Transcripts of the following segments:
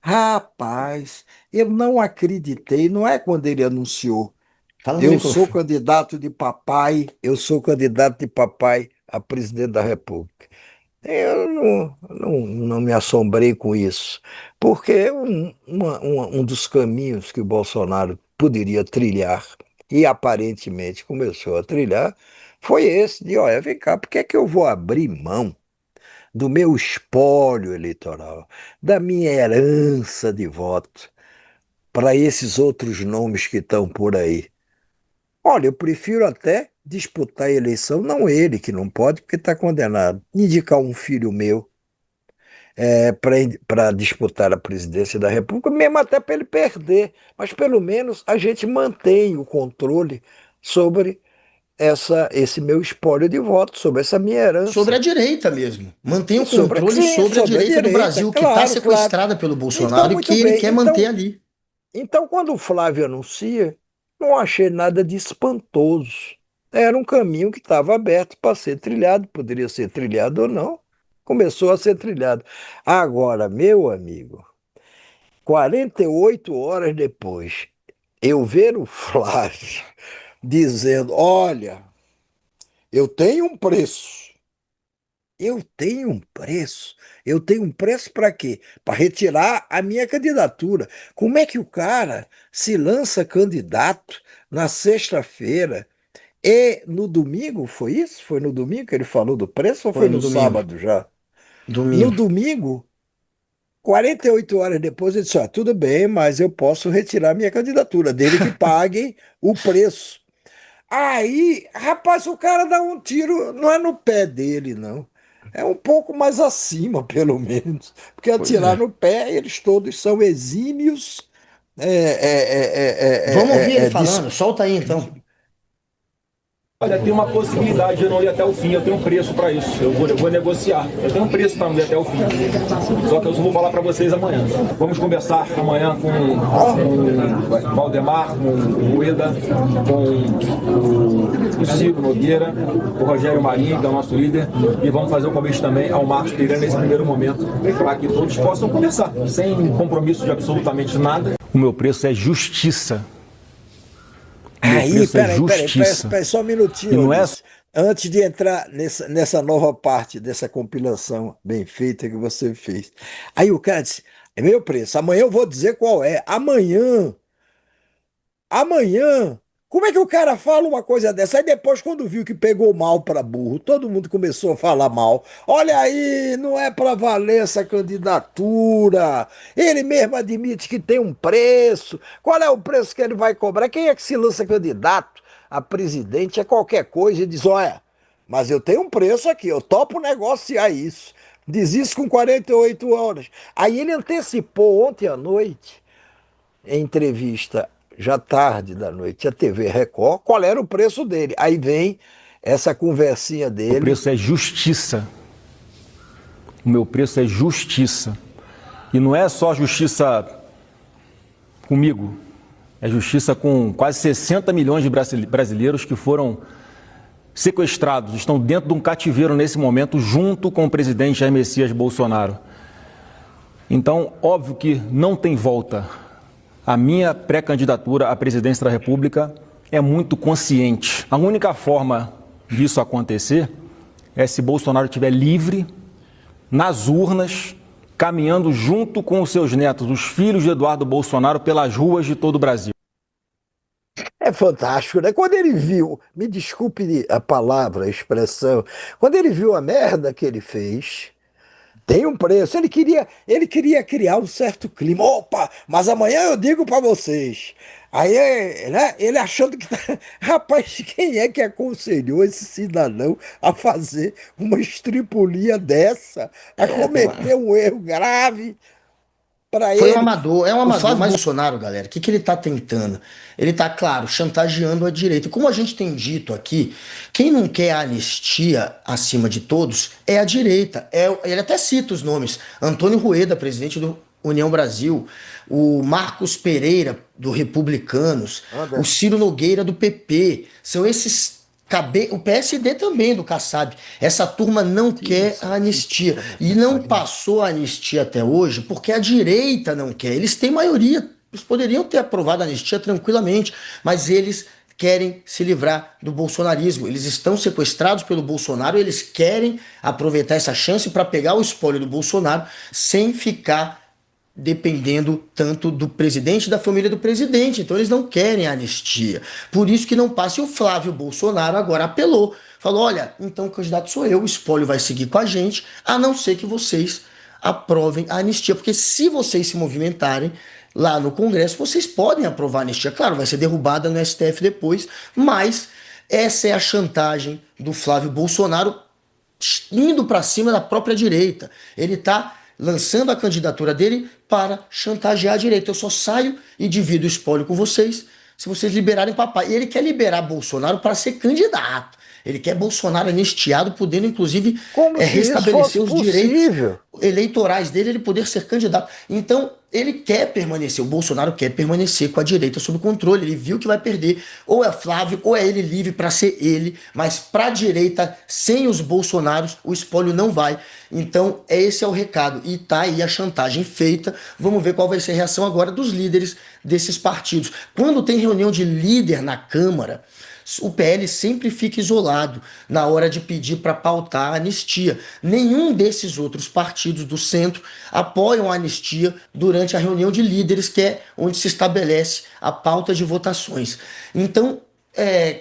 Rapaz, eu não acreditei, não é quando ele anunciou. Fala no Eu sou microfone. candidato de papai, eu sou candidato de papai a presidente da República. Eu não me assombrei com isso, porque um dos caminhos que o Bolsonaro poderia trilhar, e aparentemente começou a trilhar, foi esse de, olha, vem cá, por que é que eu vou abrir mão do meu espólio eleitoral, da minha herança de voto, para esses outros nomes que estão por aí? Olha, eu prefiro até disputar a eleição, não ele, que não pode, porque está condenado, indicar um filho meu para disputar a presidência da República, mesmo até para ele perder. Mas pelo menos a gente mantém o controle sobre esse meu espólio de voto, sobre essa minha Sobre a herança. direita mesmo. Mantém E o controle sim, sobre a sobre a direita do direita, Brasil, que está claro, claro. sequestrada pelo Então, Bolsonaro e que muito ele bem. quer manter ali. Então, quando o Flávio anuncia, não achei nada de espantoso. Era um caminho que estava aberto para ser trilhado, poderia ser trilhado ou não. Começou a ser trilhado. Agora, meu amigo, 48 horas depois, eu ver o Flávio dizendo: Olha, eu tenho um preço. Eu tenho um preço. Eu tenho um preço para quê? Para retirar a minha candidatura. Como é que o cara se lança candidato na sexta-feira e no domingo? Foi isso? Foi no domingo que ele falou do preço ou Foi foi no no domingo. sábado já? No Domingo. domingo, 48 horas depois, ele disse: Tudo bem, mas eu posso retirar minha candidatura, dele que pague o preço. Aí, rapaz, o cara dá um tiro, não é no pé dele, não. É um pouco mais acima, pelo menos. Porque Pois atirar é. no pé, eles todos são exímios. Vamos ouvir ele Dis- falando? Solta aí então. Olha, tem uma possibilidade de eu não ir até o fim. Eu tenho um preço para isso. Eu vou negociar. Eu tenho um preço para não ir até o fim. Só que eu só vou falar para vocês amanhã. Vamos conversar amanhã com o Valdemar, com o Rueda, com o Ciro Nogueira, o Rogério Marinho, que é o nosso líder, e vamos fazer um convite também ao Marcos Pereira nesse primeiro momento, para que todos possam conversar, sem compromisso de absolutamente nada. O meu preço é justiça. O meu Aí, preço é peraí, justiça. só um E minutinho, não é Ulisses. Antes de entrar nessa nova parte dessa compilação bem feita que você fez. Aí o cara disse: É meu preço, amanhã eu vou dizer qual é. Amanhã. Como é que o cara fala uma coisa dessa? Aí depois, quando viu que pegou mal para burro, todo mundo começou a falar mal. Olha aí, não é para valer essa candidatura. Ele mesmo admite que tem um preço. Qual é o preço que ele vai cobrar? Quem é que se lança candidato a presidente? É qualquer coisa e diz: Olha, mas eu tenho um preço aqui, eu topo negociar isso. Diz isso com 48 horas. Aí ele antecipou ontem à noite em entrevista já tarde da noite à TV Record, qual era o preço dele. Aí vem essa conversinha o dele. preço é justiça. O meu preço é justiça. E não é só justiça comigo, é justiça com quase 60 milhões de brasileiros que foram sequestrados, estão dentro de um cativeiro nesse momento, junto com o presidente Jair Messias Bolsonaro. Então, óbvio que não tem volta. A minha pré-candidatura à presidência da República é muito consciente. A única forma disso acontecer é se Bolsonaro estiver livre, nas urnas, caminhando junto com os seus netos, os filhos de Eduardo Bolsonaro, pelas ruas de todo o Brasil. É fantástico, né? Quando ele viu, me desculpe a palavra, a expressão, quando ele viu a merda que ele fez, tem um preço. Ele queria criar um certo clima. Opa, mas amanhã eu digo para vocês. Aí, né, ele achando que. Rapaz, quem é que aconselhou esse cidadão a fazer uma estripulia dessa? A cometer um erro grave para Foi um ele? amador, é um O amador. Flávio Mas o Bolsonaro, galera, o que que ele tá tentando? Ele tá, claro, chantageando a direita. Como a gente tem dito aqui, quem não quer a anistia acima de todos é a direita. Ele até cita os nomes: Antônio Rueda, presidente do União Brasil, o Marcos Pereira, do Republicanos, o Anda. Ciro Nogueira, do PP. São esses O PSD também, do Kassab. Essa turma não quer a anistia. E não passou a anistia até hoje porque a direita não quer. Eles têm maioria. Eles poderiam ter aprovado a anistia tranquilamente, mas eles querem se livrar do bolsonarismo. Eles estão sequestrados pelo Bolsonaro, eles querem aproveitar essa chance para pegar o espólio do Bolsonaro sem ficar dependendo tanto do presidente e da família do presidente. Então eles não querem a anistia. Por isso que não passa. E o Flávio Bolsonaro agora apelou. Falou, olha, então o candidato sou eu, o espólio vai seguir com a gente, a não ser que vocês aprovem a anistia. Porque se vocês se movimentarem lá no Congresso, vocês podem aprovar a anistia. Claro, vai ser derrubada no STF depois, mas essa é a chantagem do Flávio Bolsonaro indo para cima da própria direita. Ele está lançando a candidatura dele para chantagear a direita. Eu só saio e divido o espólio com vocês se vocês liberarem papai. E ele quer liberar Bolsonaro para ser candidato. Ele quer Bolsonaro anistiado, podendo inclusive Como se isso fosse restabelecer os direitos possível. eleitorais dele, ele poder ser candidato. Então, ele quer permanecer, o Bolsonaro quer permanecer com a direita sob controle. Ele viu que vai perder. Ou é Flávio, ou é ele livre para ser ele. Mas para a direita, sem os Bolsonaros, o espólio não vai. Então, esse é o recado. E tá aí a chantagem feita. Vamos ver qual vai ser a reação agora dos líderes desses partidos. Quando tem reunião de líder na Câmara, o PL sempre fica isolado na hora de pedir para pautar a anistia. Nenhum desses outros partidos do centro apoiam a anistia durante a reunião de líderes, que é onde se estabelece a pauta de votações. Então,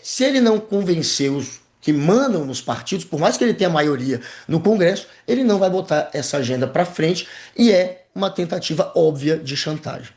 se ele não convencer os que mandam nos partidos, por mais que ele tenha maioria no Congresso, ele não vai botar essa agenda para frente e é uma tentativa óbvia de chantagem.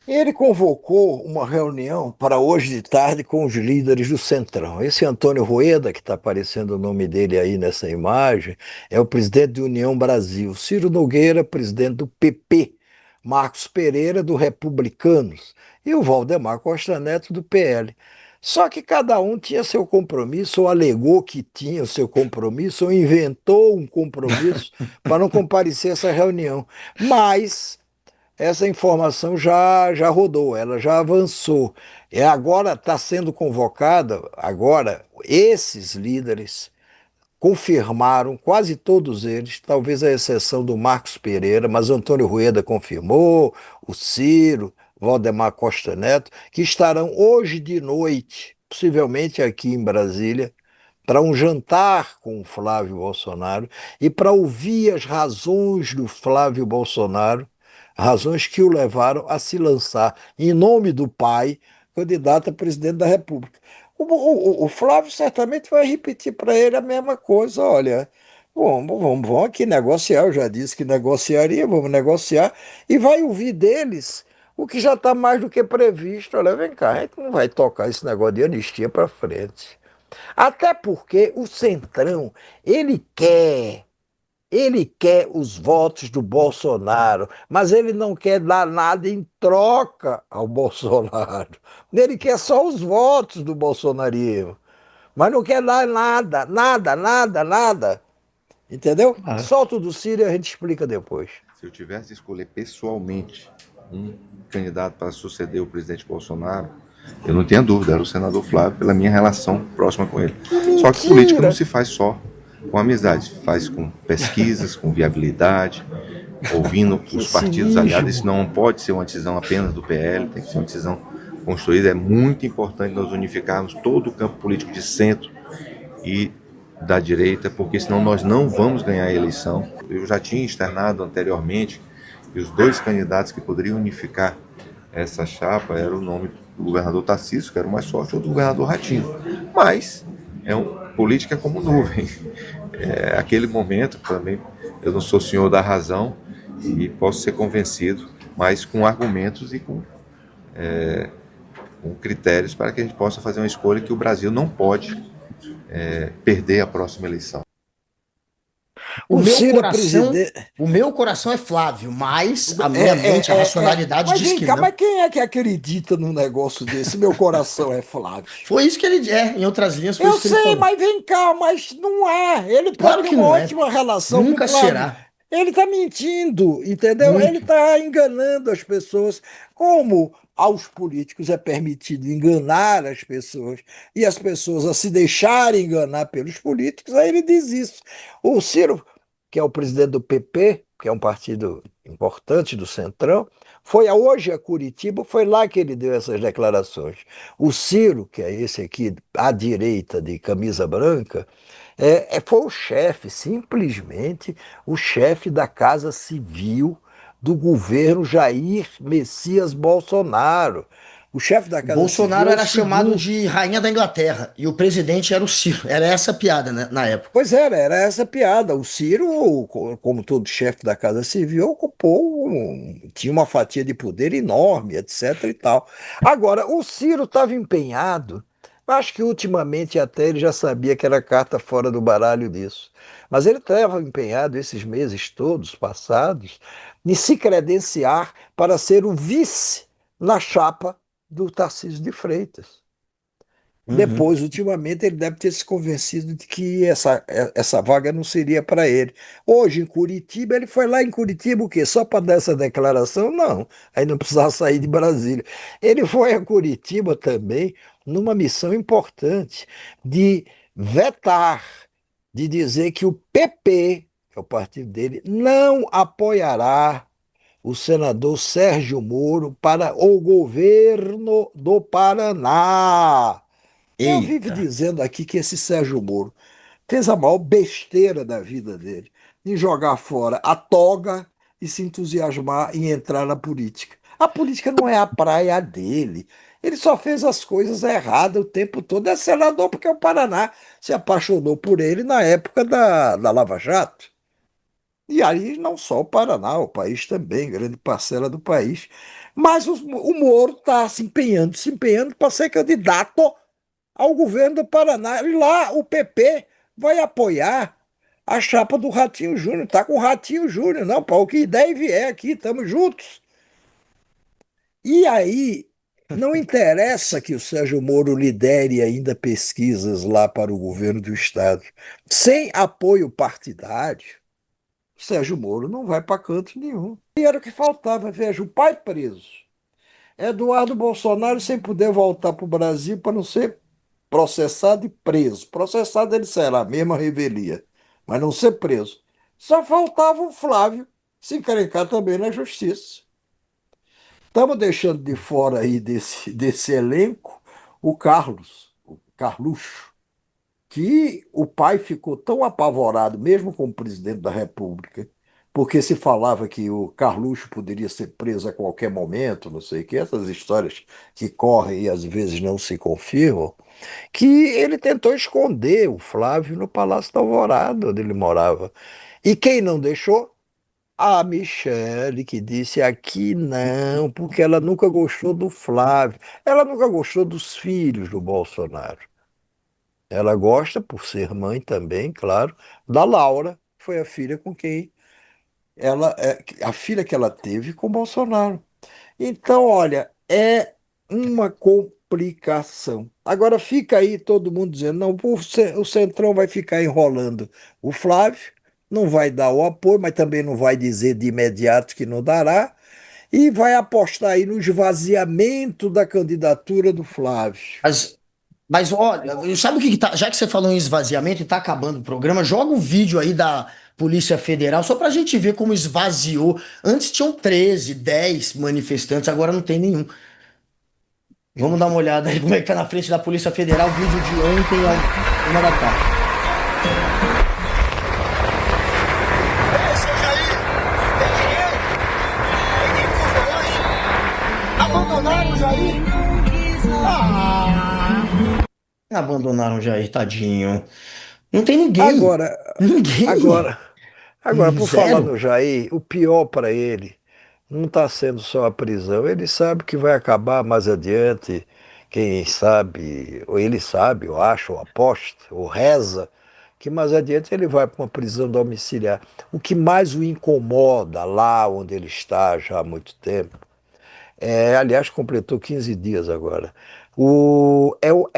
Ele convocou uma reunião para hoje de tarde com os líderes do Centrão. Esse Antônio Rueda, que está aparecendo o nome dele aí nessa imagem, é o presidente do União Brasil. Ciro Nogueira, presidente do PP. Marcos Pereira, do Republicanos. E o Valdemar Costa Neto, do PL. Só que cada um tinha seu compromisso, ou alegou que tinha o seu compromisso, ou inventou um compromisso para não comparecer a essa reunião. Mas essa informação já rodou, ela já avançou. Agora está sendo convocada, agora esses líderes confirmaram, quase todos eles, talvez a exceção do Marcos Pereira, mas Antônio Rueda confirmou, o Ciro, Valdemar Costa Neto, que estarão hoje de noite, possivelmente aqui em Brasília, para um jantar com o Flávio Bolsonaro e para ouvir as razões do Flávio Bolsonaro, razões que o levaram a se lançar, em nome do pai, candidato a presidente da República. O Flávio certamente vai repetir para ele a mesma coisa. Olha, vamos aqui negociar. Eu já disse que negociaria, vamos negociar. E vai ouvir deles o que já está mais do que previsto. Olha, vem cá, a gente não vai tocar esse negócio de anistia para frente. Até porque o Centrão, ele quer os votos do Bolsonaro, mas ele não quer dar nada em troca ao Bolsonaro. Ele quer só os votos do bolsonarismo, mas não quer dar nada, nada, nada, nada. Entendeu? Claro. Solta o do Ciro e a gente explica depois. Se eu tivesse de escolher pessoalmente um candidato para suceder o presidente Bolsonaro, eu não tinha dúvida, era o senador Flávio, pela minha relação próxima com ele. Só que política não se faz só com amizade, faz com pesquisas, com viabilidade, ouvindo os partidos aliados. Isso não pode ser uma decisão apenas do PL, tem que ser uma decisão construída. É muito importante nós unificarmos todo o campo político de centro e da direita, porque senão nós não vamos ganhar a eleição. Eu já tinha externado anteriormente que os dois candidatos que poderiam unificar essa chapa era o nome do governador Tarcísio, que era o mais forte, ou do governador Ratinho. Mas política é como nuvem. Aquele momento também, eu não sou senhor da razão e posso ser convencido, mas com argumentos e com critérios para que a gente possa fazer uma escolha que o Brasil não pode perder a próxima eleição. O meu Ciro é coração, presidente. o meu coração é Flávio, mas a minha mente, a racionalidade Mas diz vem que cá, não. mas quem é que acredita num negócio desse? Meu coração é Flávio. Foi isso que ele em outras linhas, foi Eu isso que ele sei, falou. mas vem cá, mas não é. Ele Claro pode que ter uma não é. ótima relação Nunca com o Flávio. será. Ele está mentindo, entendeu? Ele Muito. está enganando as pessoas, como aos políticos é permitido enganar as pessoas e as pessoas a se deixarem enganar pelos políticos, aí ele diz isso. O Ciro, que é o presidente do PP, que é um partido importante do Centrão, foi hoje a Curitiba, foi lá que ele deu essas declarações. O Ciro, que é esse aqui à direita de camisa branca, foi o chefe, simplesmente o chefe da Casa Civil do governo Jair Messias Bolsonaro. O chefe da O Casa Civil Bolsonaro é o era chamado segundo. de Rainha da Inglaterra e o presidente era o Ciro. Era essa a piada, né, na época. Pois era essa a piada. O Ciro, como todo chefe da Casa Civil, tinha uma fatia de poder enorme, etc e tal. Agora, o Ciro estava empenhado, acho que ultimamente até ele já sabia que era carta fora do baralho disso, mas ele estava empenhado esses meses todos passados em se credenciar para ser o vice na chapa do Tarcísio de Freitas. Uhum. Depois, ultimamente, ele deve ter se convencido de que essa vaga não seria para ele. Hoje, em Curitiba, ele foi lá em Curitiba o quê? Só para dar essa declaração? Não, aí não precisava sair de Brasília. Ele foi a Curitiba também numa missão importante de vetar, de dizer que o PP, que é o partido dele, não apoiará o senador Sérgio Moro para o governo do Paraná. Eu vivo Eita. dizendo aqui que esse Sérgio Moro fez a maior besteira da vida dele, em jogar fora a toga e se entusiasmar em entrar na política. A política não é a praia dele. Ele só fez as coisas erradas o tempo todo. É senador porque o Paraná se apaixonou por ele na época da Lava Jato. E aí não só o Paraná, o país também, grande parcela do país. Mas o Moro está se empenhando para ser candidato ao governo do Paraná. E lá o PP vai apoiar a chapa do Ratinho Júnior. Está com o Ratinho Júnior, não, para o que der e vier aqui, estamos juntos. E aí, não interessa que o Sérgio Moro lidere ainda pesquisas lá para o governo do Estado. Sem apoio partidário, o Sérgio Moro não vai para canto nenhum. E era o que faltava, veja, o pai preso. Eduardo Bolsonaro sem poder voltar para o Brasil para não ser processado e preso. Processado ele será, mesma revelia, mas não ser preso. Só faltava o Flávio se encrencar também na justiça. Estamos deixando de fora aí desse elenco o Carluxo, que o pai ficou tão apavorado, mesmo como presidente da República, porque se falava que o Carluxo poderia ser preso a qualquer momento, não sei o que, essas histórias que correm e às vezes não se confirmam, que ele tentou esconder o Flávio no Palácio da Alvorada, onde ele morava. E quem não deixou? A Michele, que disse aqui não, porque ela nunca gostou do Flávio, ela nunca gostou dos filhos do Bolsonaro. Ela gosta, por ser mãe também, claro, da Laura, que foi a filha com quem a filha que ela teve com o Bolsonaro. Então, olha, é uma complicação. Agora fica aí todo mundo dizendo, não, o Centrão vai ficar enrolando o Flávio, não vai dar o apoio, mas também não vai dizer de imediato que não dará, e vai apostar aí no esvaziamento da candidatura do Flávio. Mas, mas olha, sabe o que tá. Já que você falou em esvaziamento e tá acabando o programa, joga um vídeo aí da Polícia Federal, só pra gente ver como esvaziou. Antes tinham 13, 10 manifestantes, agora não tem nenhum. Vamos dar uma olhada aí como é que tá na frente da Polícia Federal, vídeo de ontem, 1 da tarde. Ei, seu Jair, tem dinheiro? Tem dinheiro pra nós? Abandonaram o Jair? Ah! Abandonaram o Jair, tadinho. Não tem ninguém. Agora, Ninguém. agora, agora, por falar Zero. no Jair, o pior para ele não está sendo só a prisão. Ele sabe que vai acabar mais adiante. Quem sabe, ou ele sabe, ou acha, ou aposta, ou reza, que mais adiante ele vai para uma prisão domiciliar. O que mais o incomoda lá onde ele está já há muito tempo aliás, completou 15 dias agora.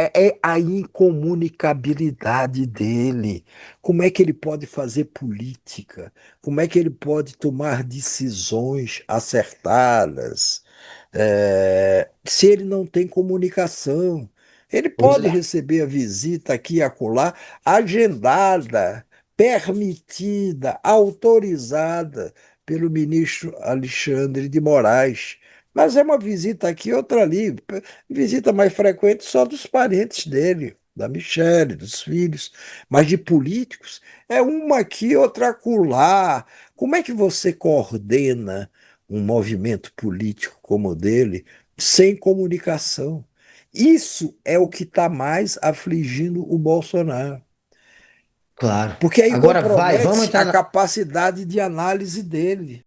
É a incomunicabilidade dele. Como é que ele pode fazer política? Como é que ele pode tomar decisões acertadas, se ele não tem comunicação? Ele Pois pode é. receber a visita aqui e acolá, agendada, permitida, autorizada pelo ministro Alexandre de Moraes. Mas é uma visita aqui, outra ali. Visita mais frequente só dos parentes dele, da Michelle, dos filhos. Mas de políticos, é uma aqui, outra acolá. Como é que você coordena um movimento político como o dele sem comunicação? Isso é o que está mais afligindo o Bolsonaro. Claro. Porque aí Agora vai, vamos compromete entrar a na. capacidade de análise dele.